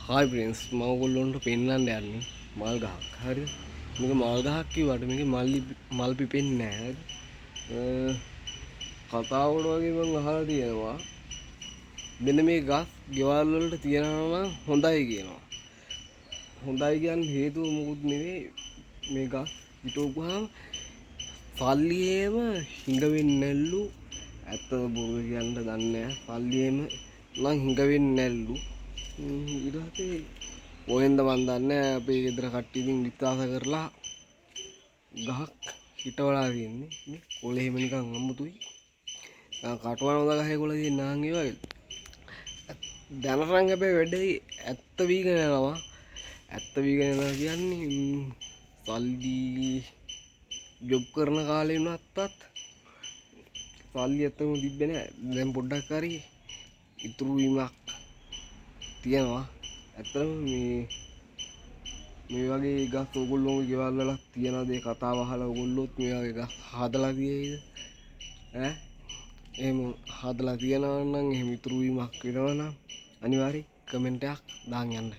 Hi prince මම ඔයගොල්ලන්ට පෙන්නන්න යන්නේ මල් ගහක්. හරිද? මේක මල් ගහක් කිව්වට මේකේ මල් පිපෙන්නේ නැහැ. හරිද? කතාවට වගේ මම අහලා තියෙනවා. මෙන්න මේ ගස් ගෙවල් වලට තියනවා නම් හොඳයි කියනවා. හොඳයි කියන්නේ හේතුව මොකුත් නෙවෙයි. මේ ගස් හිටවුවාම සල්ලියේම හිඟ වෙන්නේ නැල්ලු. ඇත්තද බොරුද කියන්න දන්නේ නැහැ. සල්ලියේම නම් හිඟ වෙන්නේ නැල්ලු. ඊට පස්සේ කොහෙන්ද මන් දන්නේ අපේ ගෙදර කට්ටිය ඉතින් විශ්වාස කරලා ගහක් හිටවලා තියෙන්නේ නේ කොළේ එහෙම නිකන් අමුතුයි කටවන හොඳ ගහේ කොළ තියෙන නම් ඒ වගේ දැනටනම් හැබැයි වැඩේ ඇත්ත වීගෙන යනවා ඇත්ත වීගෙන යනවා කියන්නේ සල්ලි ජොබ් කරන කාලේ වුණත් සල්ලි ඇත්තම තිබ්බේ නැහැ දැන් පොඩ්ඩක් හරි ඉතුරු වීමක් තියෙනවා ඇත්තටම මේ වගේ ගස් ඔයගොල්ලෝගේ ගෙවල් වල තියනද ඒ කතාව අහලා ඔයගොල්ලොත් මේ වගේ ගස් හදලා තියෙයිද ඈ එහෙම හදලා තියනවා නම් එහෙම ඉතුරු වීමක් වෙනවා නම් අනිවාර්යෙන් කමෙන්ට් එකක් දාන්න යන්න